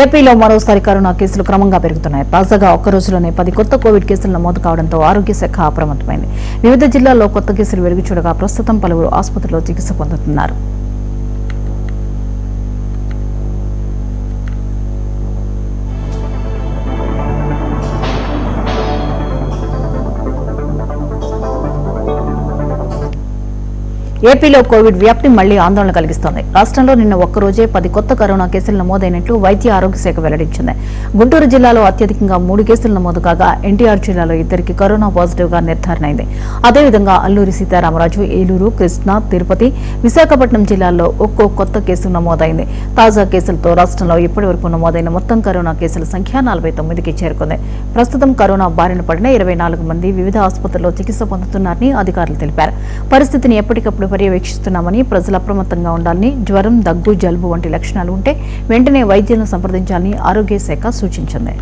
ఏపీలో మరోసారి కరోనా కేసులు క్రమంగా పెరుగుతున్నాయి. తాజాగా ఒక్క రోజులోనే 10 కొత్త కోవిడ్ కేసులు నమోదు కావడంతో ఆరోగ్య శాఖ అప్రమత్తమైంది. వివిధ జిల్లాల్లో కొత్త కేసులు వెలుగు చూడగా ప్రస్తుతం పలువురు ఆసుపత్రిలో చికిత్స పొందుతున్నారు. ఏపీలో కోవిడ్ వ్యాప్తి మళ్లీ ఆందోళన కలిగిస్తోంది. రాష్ట్రంలో నిన్న ఒక్కరోజే 10 కొత్త కరోనా కేసులు నమోదైనట్లు వైద్య ఆరోగ్య శాఖ వెల్లడించింది. గుంటూరు జిల్లాలో అత్యధికంగా 3 కేసులు నమోదు కాగా ఎన్టీఆర్ జిల్లాలో 2కి కరోనా పాజిటివ్ గా నిర్ధారణ అయింది. అదేవిధంగా అల్లూరి సీతారామరాజు, ఏలూరు, కృష్ణా, తిరుపతి, విశాఖపట్నం జిల్లాల్లో ఒక్కో కొత్త కేసు నమోదైంది. తాజా కేసులతో రాష్ట్రంలో ఇప్పటివరకు నమోదైన మొత్తం కరోనా కేసుల సంఖ్య 49కి చేరుకుంది. ప్రస్తుతం కరోనా బారిన పడిన 24 మంది వివిధ ఆసుపత్రుల్లో చికిత్స పొందుతున్నారని అధికారులు తెలిపారు. పరిస్థితిని ఎప్పటికప్పుడు పర్యవేక్షిస్తున్నామని, ప్రజలు అప్రమత్తంగా ఉండాలని, జ్వరం, దగ్గు, జలుబు వంటి లక్షణాలు ఉంటే వెంటనే వైద్యులను సంప్రదించాలని ఆరోగ్య శాఖ సూచించింది.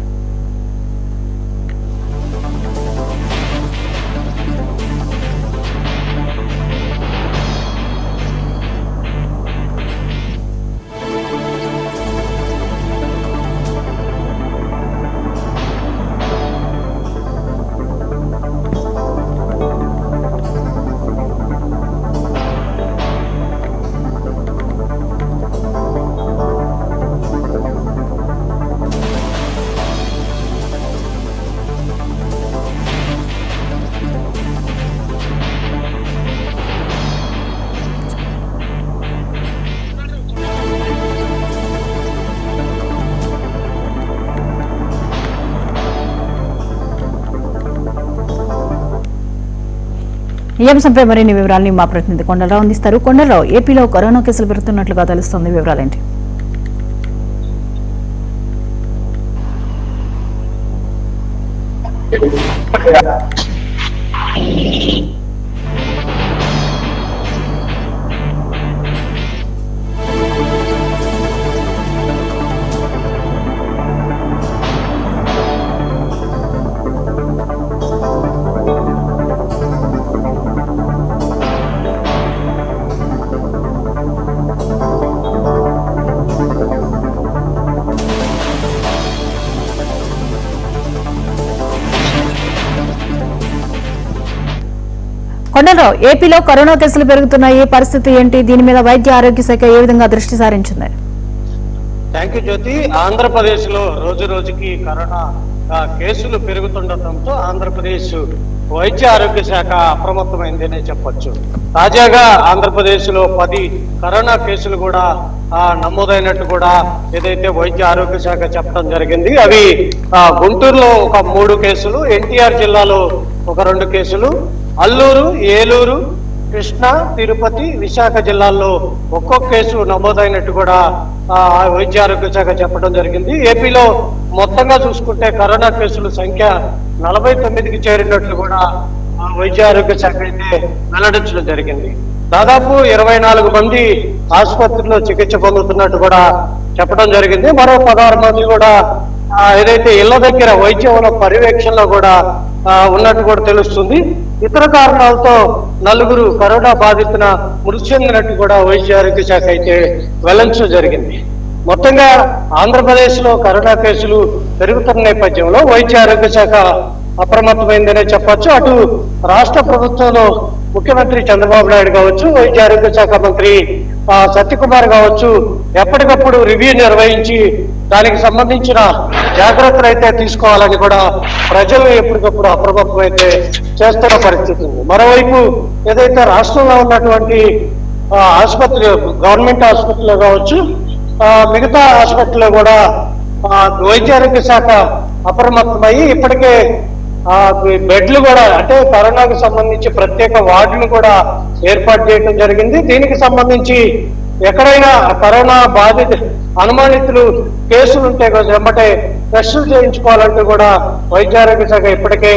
ఈ అంశంపై మరిన్ని వివరాలని మా ప్రతినిధి కొండలరావు అందిస్తారు. కొండలరావు, ఏపీలో కరోనా కేసులు పెరుగుతున్నట్లుగా తెలుస్తోంది, వివరాలేంటి? కొండలరావు, ఏపీలో కరోనా కేసులు పెరుగుతున్నాయి, పరిస్థితి ఏంటి? దీని మీద వైద్య ఆరోగ్య శాఖ ఏ విధంగా దృష్టి సారించింది? థ్యాంక్ యూ జ్యోతి. ఆంధ్రప్రదేశ్ లో రోజు రోజుకి కరోనా కేసులు పెరుగుతుండటంతో ఆంధ్రప్రదేశ్ వైద్య ఆరోగ్య శాఖ అప్రమత్తమైందనే చెప్పొచ్చు. తాజాగా ఆంధ్రప్రదేశ్ లో 10 కరోనా కేసులు కూడా నమోదైనట్టు కూడా ఏదైతే వైద్య ఆరోగ్య శాఖ చెప్పడం జరిగింది. అవి గుంటూరులో ఒక 3 కేసులు, ఎన్టీఆర్ జిల్లాలో ఒక 2 కేసులు, అల్లూరు, ఏలూరు, కృష్ణా, తిరుపతి, విశాఖ జిల్లాల్లో ఒక్కొక్క కేసు నమోదైనట్టు కూడా వైద్య ఆరోగ్య శాఖ చెప్పడం జరిగింది. ఏపీలో మొత్తంగా చూసుకుంటే కరోనా కేసుల సంఖ్య 49కి చేరినట్లు కూడా వైద్య ఆరోగ్య శాఖ అయితే వెల్లడించడం జరిగింది. దాదాపు 24 మంది ఆసుపత్రిలో చికిత్స పొందుతున్నట్టు కూడా చెప్పడం జరిగింది. మరో 16 మంది కూడా ఏదైతే ఇళ్ల దగ్గర వైద్యంలో పర్యవేక్షణలో కూడా ఉన్నట్టు కూడా తెలుస్తుంది. ఇతర కారణాలతో 4 కరోనా బాధితున మృతి చెందినట్టు కూడా వైద్య ఆరోగ్య శాఖ అయితే వెల్లడించడం జరిగింది. మొత్తంగా ఆంధ్రప్రదేశ్ లో కరోనా కేసులు పెరుగుతున్న నేపథ్యంలో వైద్య ఆరోగ్య శాఖ అప్రమత్తమైందనే చెప్పొచ్చు. అటు రాష్ట్ర ప్రభుత్వంలో ముఖ్యమంత్రి చంద్రబాబు నాయుడు కావచ్చు, వైద్య ఆరోగ్య శాఖ మంత్రి సత్యకుమార్ కావచ్చు, ఎప్పటికప్పుడు రివ్యూ నిర్వహించి దానికి సంబంధించిన జాగ్రత్తలు అయితే తీసుకోవాలని కూడా ప్రజలు ఎప్పటికప్పుడు అప్రమత్తమైతే చేస్తున్న పరిస్థితి ఉంది. మరోవైపు ఏదైతే రాష్ట్రంలో ఉన్నటువంటి ఆసుపత్రి, గవర్నమెంట్ ఆసుపత్రిలో కావచ్చు, మిగతా ఆసుపత్రిలో కూడా వైద్య ఆరోగ్య శాఖ అప్రమత్తమయ్యి ఇప్పటికే బెడ్లు కూడా, అంటే కరోనాకు సంబంధించి ప్రత్యేక వార్డులు కూడా ఏర్పాటు చేయడం జరిగింది. దీనికి సంబంధించి ఎక్కడైనా కరోనా బాధిత అనుమానితులు కేసులు ఉంటే వెంబటే టెస్టులు చేయించుకోవాలంటూ కూడా వైద్య ఆరోగ్య శాఖ ఇప్పటికే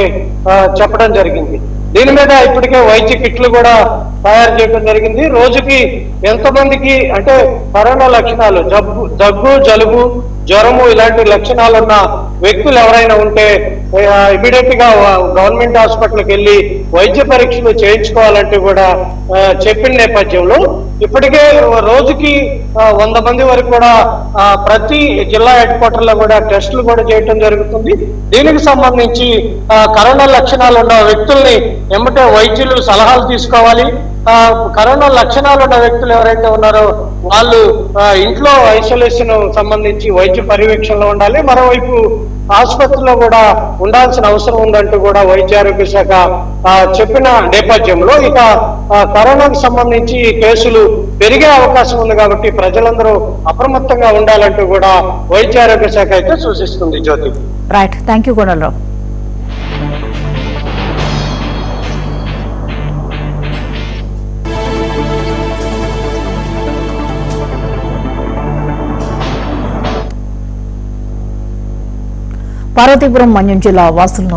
చెప్పడం జరిగింది. దీని మీద ఇప్పటికే వైద్య కిట్లు కూడా తయారు చేయడం జరిగింది. రోజుకి ఎంతమందికి అంటే కరోనా లక్షణాలు, దగ్గు, జలుబు, జ్వరము ఇలాంటి లక్షణాలు ఉన్న వ్యక్తులు ఎవరైనా ఉంటే ఇమీడియట్ గా గవర్నమెంట్ హాస్పిటల్కి వెళ్ళి వైద్య పరీక్షలు చేయించుకోవాలంటూ కూడా చెప్పిన నేపథ్యంలో ఇప్పటికే రోజుకి 100 మంది వరకు కూడా ప్రతి జిల్లా హెడ్ క్వార్టర్ లో కూడా టెస్టులు కూడా చేయటం జరుగుతుంది. దీనికి సంబంధించి కరోనా లక్షణాలు ఉన్న వ్యక్తుల్ని ఎమ్మటే వైద్యులు సలహాలు తీసుకోవాలి. కరోనా లక్షణాలు ఉన్న వ్యక్తులు ఎవరైతే ఉన్నారో వాళ్ళు ఇంట్లో ఐసోలేషన్ సంబంధించి వైద్య పర్యవేక్షణలో ఉండాలి. మరోవైపు ఆసుపత్రిలో కూడా ఉండాల్సిన అవసరం ఉందంటూ కూడా వైద్య ఆరోగ్య శాఖ చెప్పిన నేపథ్యంలో ఇక కరోనాకు సంబంధించి కేసులు పెరిగే అవకాశం ఉంది కాబట్టి ప్రజలందరూ అప్రమత్తంగా ఉండాలంటూ కూడా వైద్య ఆరోగ్య శాఖ అయితే సూచిస్తుంది. Jyothi. Right, thank you Kondalarao. Parvathipuram Manyam జిల్లా వాసులను